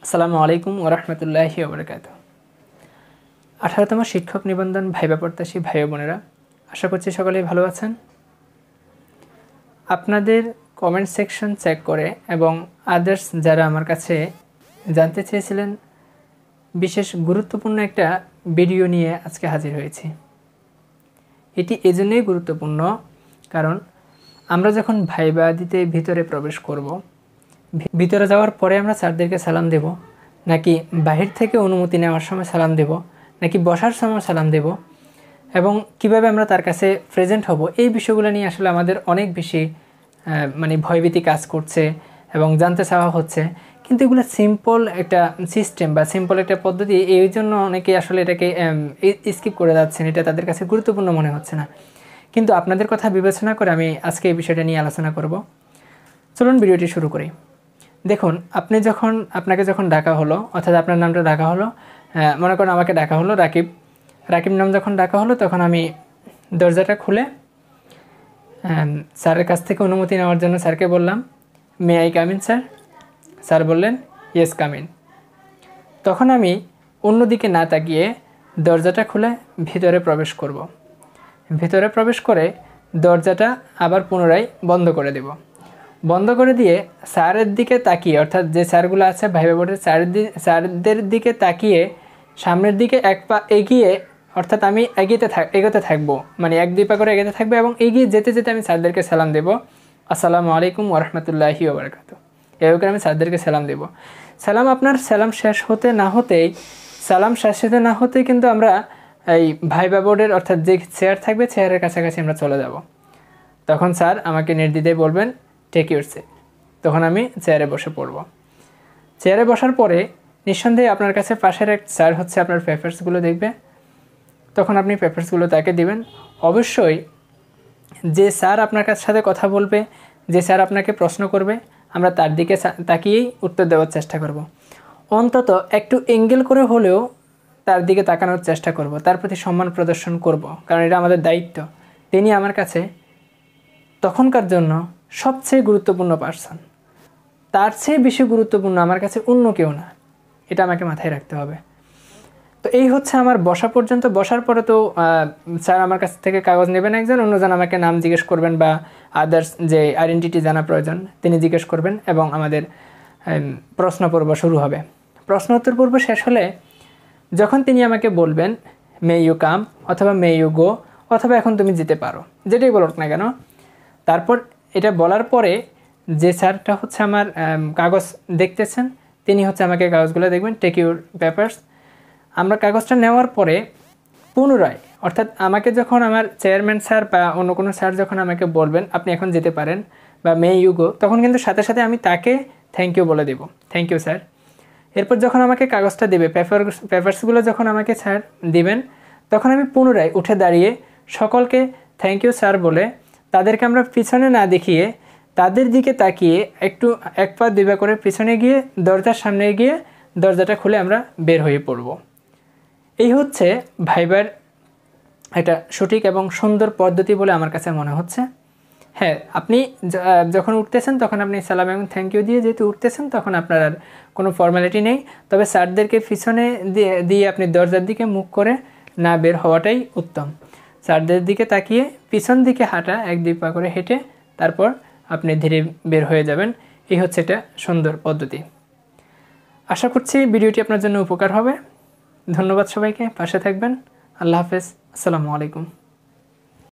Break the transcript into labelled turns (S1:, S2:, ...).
S1: আসসালামু আলাইকুম ওয়া রাহমাতুল্লাহি ওয়া বারাকাতুহু। 18তম শিক্ষক নিবন্ধন ভাইবা প্রত্যাশী ভাই ও বোনেরা, আশা করছি সকলেই ভালো আছেন। আপনাদের কমেন্ট সেকশন চেক করে এবং আদার্স যারা আমার কাছে জানতে চেয়েছিলেন, বিশেষ গুরুত্বপূর্ণ একটা ভিডিও নিয়ে আজকে হাজির হয়েছি। এটি এজন্যই গুরুত্বপূর্ণ কারণ আমরা যখন ভাইবা দিতে ভিতরে প্রবেশ করব, ভিতরে যাওয়ার পরে আমরা স্যারদেরকে সালাম দেব, নাকি বাহির থেকে অনুমতি নেওয়ার সময় সালাম দেব, নাকি বসার সময় সালাম দেব, এবং কিভাবে আমরা তার কাছে প্রেজেন্ট হব, এই বিষয়গুলো নিয়ে আসলে আমাদের অনেক বেশি ভয়ভীতি কাজ করছে এবং জানতে চাওয়া হচ্ছে। কিন্তু এগুলো সিম্পল একটা সিস্টেম বা সিম্পল একটা পদ্ধতি, এই জন্য অনেকে আসলে এটাকে স্কিপ করে যাচ্ছেন, এটা তাদের কাছে গুরুত্বপূর্ণ মনে হচ্ছে না। কিন্তু আপনাদের কথা বিবেচনা করে আমি আজকে এই বিষয়টা নিয়ে আলোচনা করব। চলুন ভিডিওটি শুরু করি। দেখুন, আপনাকে যখন ডাকা হলো, অর্থাৎ আপনার নামটা ডাকা হলো, মনে করেন আমাকে ডাকা হলো রাকিব নাম যখন ডাকা হলো, তখন আমি দরজাটা খুলে স্যারের কাছ থেকে অনুমতি নেওয়ার জন্য স্যারকে বললাম, may I come in sir? Sir বললেন, ইয়েস কাম ইন। তখন আমি অন্যদিকে না তাকিয়ে দরজাটা খুলে ভিতরে প্রবেশ করব। ভিতরে প্রবেশ করে দরজাটা আবার পুনরায় বন্ধ করে দেব। বন্ধ করে দিয়ে স্যারের দিকে তাকিয়ে, অর্থাৎ যে স্যারগুলো আছে ভাইবা বোর্ডের স্যারদের দিকে তাকিয়ে সামনের দিকে এক পা এগিয়ে, অর্থাৎ আমি এগোতে থাকবো, এক দুই পা করে এগোতে থাকবো এবং এগিয়ে যেতে যেতে আমি স্যারদেরকে সালাম দেব, আসসালামু আলাইকুম ওয়া রাহমাতুল্লাহি ওয়া বারাকাতুহু। এভাবে আমি স্যারদেরকে সালাম দেব। আপনার সালাম শেষ হতে না হতেই কিন্তু আমরা এই ভাইবা বোর্ডের, অর্থাৎ যে চেয়ার থাকবে চেয়ারের কাছাকাছি আমরা চলে যাব। তখন স্যার আমাকে নির্দ্বিধায় বলবেন, টেক ইউর সিট। তখন আমি চেয়ারে বসে পড়ব। চেয়ারে বসার পরে নিঃসন্দেহে আপনার কাছে পাশের এক স্যার হচ্ছে আপনার পেপারসগুলো দেখবে। তখন আপনি পেপারসগুলো তাকে দিবেন। অবশ্যই যে স্যার আপনার সাথে কথা বলবে, যে স্যার আপনাকে প্রশ্ন করবে, আমরা তার দিকে তাকিয়েই উত্তর দেওয়ার চেষ্টা করব। অন্তত একটু এঙ্গেল করে হলেও তার দিকে তাকানোর চেষ্টা করব, তার প্রতি সম্মান প্রদর্শন করব, কারণ এটা আমাদের দায়িত্ব। তিনি আমার কাছে তখনকার জন্য সবচেয়ে গুরুত্বপূর্ণ পার্সন। তার চেয়ে বেশি গুরুত্বপূর্ণ আমার কাছে অন্য কেউ না, এটা আমাকে মাথায় রাখতে হবে। তো এই হচ্ছে আমার বসা পর্যন্ত। বসার পরে তো স্যার আমার কাছ থেকে কাগজ নেবেন, অন্যজন আমাকে নাম জিজ্ঞেস করবেন বা আদার্স যে আইডেন্টিটি জানা প্রয়োজন তিনি জিজ্ঞেস করবেন এবং আমাদের প্রশ্ন পর্ব শুরু হবে। প্রশ্ন উত্তর পর্ব শেষ হলে যখন তিনি আমাকে বলবেন, মে ইউ কাম অথবা মে ইউ গো অথবা এখন তুমি যেতে পারো, যেটাই বলুক না কেন, তারপর এটা বলার পরে যে স্যারটা হচ্ছে আমার কাগজ দেখতেছেন, তিনি হচ্ছে আমাকে কাগজগুলো দেখবেন, টেক ইউর পেপারস। আমরা কাগজটা নেওয়ার পরে পুনরায়, অর্থাৎ আমাকে যখন আমার চেয়ারম্যান স্যার বা অন্য কোনো স্যার যখন আমাকে বলবেন আপনি এখন যেতে পারেন বা মে ইউ গো, তখন কিন্তু সাথে সাথে আমি তাকে থ্যাংক ইউ বলে দেব, থ্যাংক ইউ স্যার। এরপর যখন আমাকে কাগজটা দেবে, পেপারসগুলো যখন আমাকে স্যার দিবেন, তখন আমি পুনরায় উঠে দাঁড়িয়ে সকলকে থ্যাংক ইউ স্যার বলে তাদেরকে আমরা পিছনে না দেখিয়ে তাদের দিকে তাকিয়ে একটু এক পা দুই পা করে পিছনে গিয়ে দরজার সামনে গিয়ে দরজাটা খুলে আমরা বের হয়ে পড়ব। এই হচ্ছে ভাইবার একটা সঠিক এবং সুন্দর পদ্ধতি বলে আমার কাছে মনে হচ্ছে। হ্যাঁ, আপনি যখন উঠতেছেন তখন আপনি সালাম এবং থ্যাংক ইউ দিয়ে যেহেতু উঠতেছেন, তখন আপনার আর কোনো ফর্মালিটি নেই। তবে স্যারদেরকে পিছনে দিয়ে আপনি দরজার দিকে মুখ করে না বের হওয়াটাই উত্তম। স্যারদের দিকে তাকিয়ে পিছন দিকে হাঁটা, এক দুই পা করে হেঁটে তারপর আপনি ধীরে বের হয়ে যাবেন। এই হচ্ছে একটা সুন্দর পদ্ধতি। আশা করছি ভিডিওটি আপনার জন্য উপকার হবে। ধন্যবাদ সবাইকে, পাশে থাকবেন। আল্লাহ হাফেজ, আসসালামু আলাইকুম।